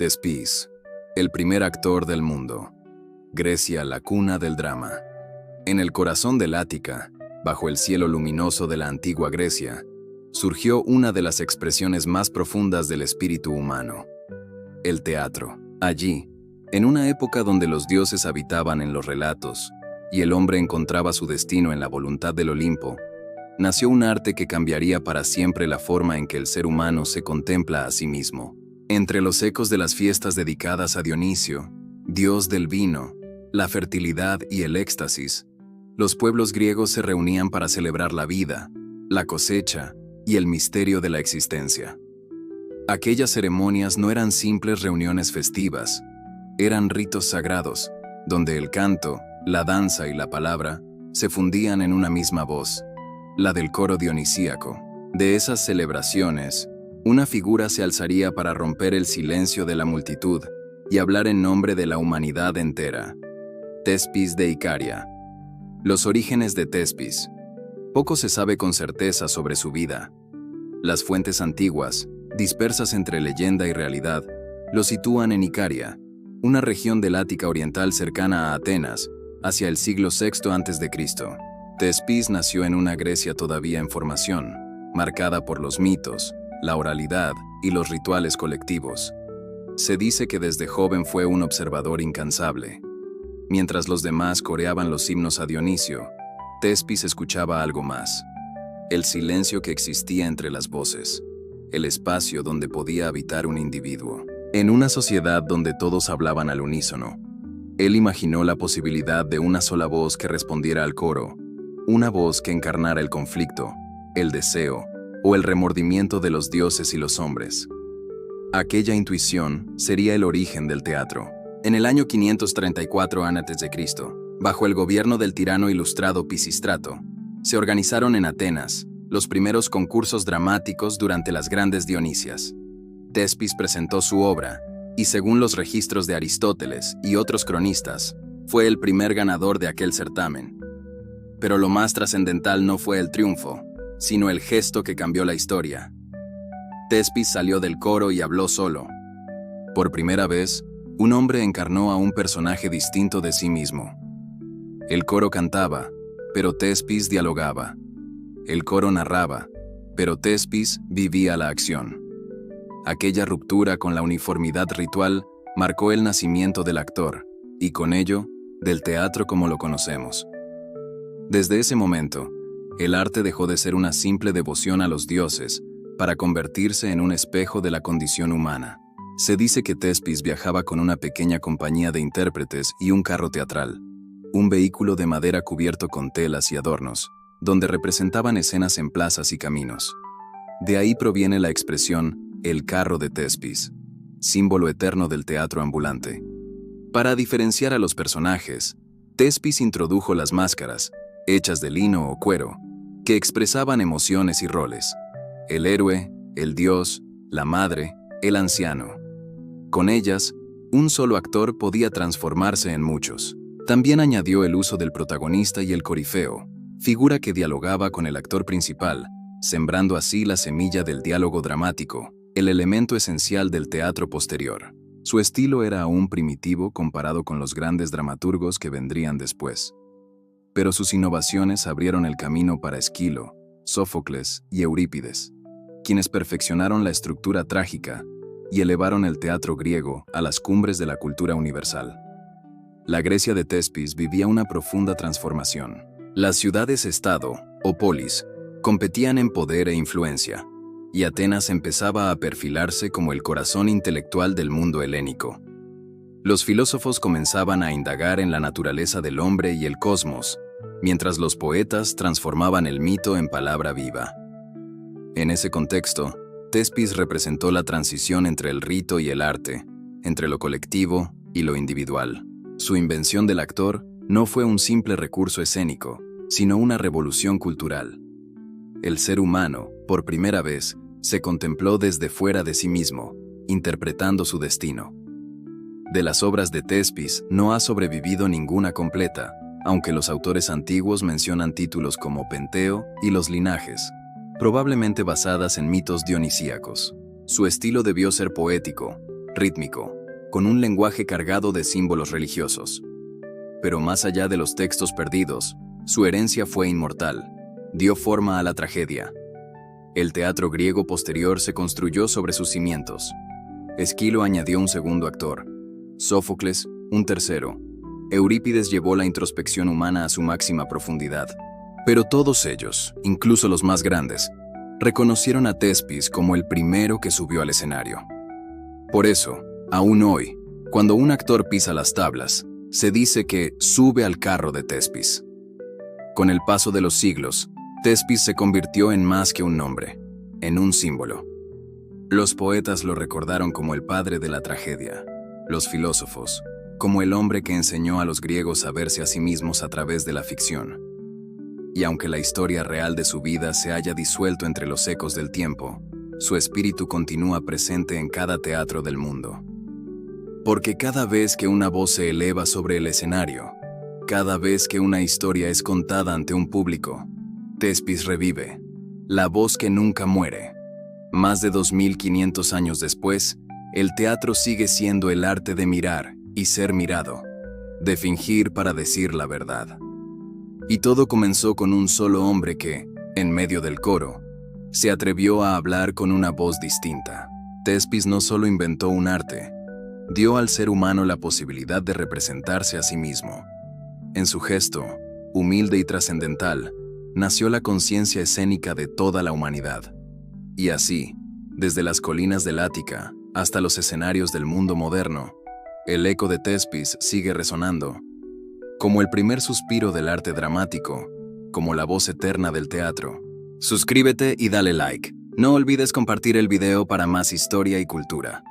Tespis, el primer actor del mundo. Grecia, la cuna del drama. En el corazón del Ática, bajo el cielo luminoso de la antigua Grecia, surgió una de las expresiones más profundas del espíritu humano: el teatro. Allí, en una época donde los dioses habitaban en los relatos y el hombre encontraba su destino en la voluntad del Olimpo, nació un arte que cambiaría para siempre la forma en que el ser humano se contempla a sí mismo. Entre los ecos de las fiestas dedicadas a Dionisio, dios del vino, la fertilidad y el éxtasis, los pueblos griegos se reunían para celebrar la vida, la cosecha y el misterio de la existencia. Aquellas ceremonias no eran simples reuniones festivas, eran ritos sagrados, donde el canto, la danza y la palabra se fundían en una misma voz, la del coro dionisíaco. De esas celebraciones, una figura se alzaría para romper el silencio de la multitud y hablar en nombre de la humanidad entera: Tespis de Icaria. Los orígenes de Tespis. Poco se sabe con certeza sobre su vida. Las fuentes antiguas, dispersas entre leyenda y realidad, lo sitúan en Icaria, una región del Ática oriental cercana a Atenas, hacia el siglo VI a.C. Tespis nació en una Grecia todavía en formación, marcada por los mitos, la oralidad y los rituales colectivos. Se dice que desde joven fue un observador incansable. Mientras los demás coreaban los himnos a Dionisio, Tespis escuchaba algo más: el silencio que existía entre las voces, el espacio donde podía habitar un individuo. En una sociedad donde todos hablaban al unísono, él imaginó la posibilidad de una sola voz que respondiera al coro, una voz que encarnara el conflicto, el deseo o el remordimiento de los dioses y los hombres. Aquella intuición sería el origen del teatro. En el año 534 a.C., bajo el gobierno del tirano ilustrado Pisístrato, se organizaron en Atenas los primeros concursos dramáticos durante las grandes Dionisias. Tespis presentó su obra, y según los registros de Aristóteles y otros cronistas, fue el primer ganador de aquel certamen. Pero lo más trascendental no fue el triunfo, sino el gesto que cambió la historia. Tespis salió del coro y habló solo. Por primera vez, un hombre encarnó a un personaje distinto de sí mismo. El coro cantaba, pero Tespis dialogaba. El coro narraba, pero Tespis vivía la acción. Aquella ruptura con la uniformidad ritual marcó el nacimiento del actor, y con ello, del teatro como lo conocemos. Desde ese momento, el arte dejó de ser una simple devoción a los dioses para convertirse en un espejo de la condición humana. Se dice que Tespis viajaba con una pequeña compañía de intérpretes y un carro teatral, un vehículo de madera cubierto con telas y adornos, donde representaban escenas en plazas y caminos. De ahí proviene la expresión «el carro de Tespis», símbolo eterno del teatro ambulante. Para diferenciar a los personajes, Tespis introdujo las máscaras, hechas de lino o cuero, que expresaban emociones y roles: el héroe, el dios, la madre, el anciano. Con ellas, un solo actor podía transformarse en muchos. También añadió el uso del protagonista y el corifeo, figura que dialogaba con el actor principal, sembrando así la semilla del diálogo dramático, el elemento esencial del teatro posterior. Su estilo era aún primitivo comparado con los grandes dramaturgos que vendrían después. Pero sus innovaciones abrieron el camino para Esquilo, Sófocles y Eurípides, quienes perfeccionaron la estructura trágica y elevaron el teatro griego a las cumbres de la cultura universal. La Grecia de Tespis vivía una profunda transformación. Las ciudades-estado, o polis, competían en poder e influencia, y Atenas empezaba a perfilarse como el corazón intelectual del mundo helénico. Los filósofos comenzaban a indagar en la naturaleza del hombre y el cosmos, mientras los poetas transformaban el mito en palabra viva. En ese contexto, Tespis representó la transición entre el rito y el arte, entre lo colectivo y lo individual. Su invención del actor no fue un simple recurso escénico, sino una revolución cultural. El ser humano, por primera vez, se contempló desde fuera de sí mismo, interpretando su destino. De las obras de Tespis no ha sobrevivido ninguna completa, aunque los autores antiguos mencionan títulos como Penteo y Los linajes, probablemente basadas en mitos dionisíacos. Su estilo debió ser poético, rítmico, con un lenguaje cargado de símbolos religiosos. Pero más allá de los textos perdidos, su herencia fue inmortal, dio forma a la tragedia. El teatro griego posterior se construyó sobre sus cimientos. Esquilo añadió un segundo actor, Sófocles, un tercero. Eurípides llevó la introspección humana a su máxima profundidad. Pero todos ellos, incluso los más grandes, reconocieron a Tespis como el primero que subió al escenario. Por eso, aún hoy, cuando un actor pisa las tablas, se dice que sube al carro de Tespis. Con el paso de los siglos, Tespis se convirtió en más que un nombre, en un símbolo. Los poetas lo recordaron como el padre de la tragedia, los filósofos, como el hombre que enseñó a los griegos a verse a sí mismos a través de la ficción. Y aunque la historia real de su vida se haya disuelto entre los ecos del tiempo, su espíritu continúa presente en cada teatro del mundo. Porque cada vez que una voz se eleva sobre el escenario, cada vez que una historia es contada ante un público, Tespis revive, la voz que nunca muere. Más de 2500 años después, el teatro sigue siendo el arte de mirar y ser mirado, de fingir para decir la verdad. Y todo comenzó con un solo hombre que, en medio del coro, se atrevió a hablar con una voz distinta. Tespis no solo inventó un arte, dio al ser humano la posibilidad de representarse a sí mismo. En su gesto, humilde y trascendental, nació la conciencia escénica de toda la humanidad. Y así, desde las colinas del Ática hasta los escenarios del mundo moderno, el eco de Tespis sigue resonando, como el primer suspiro del arte dramático, como la voz eterna del teatro. Suscríbete y dale like. No olvides compartir el video para más historia y cultura.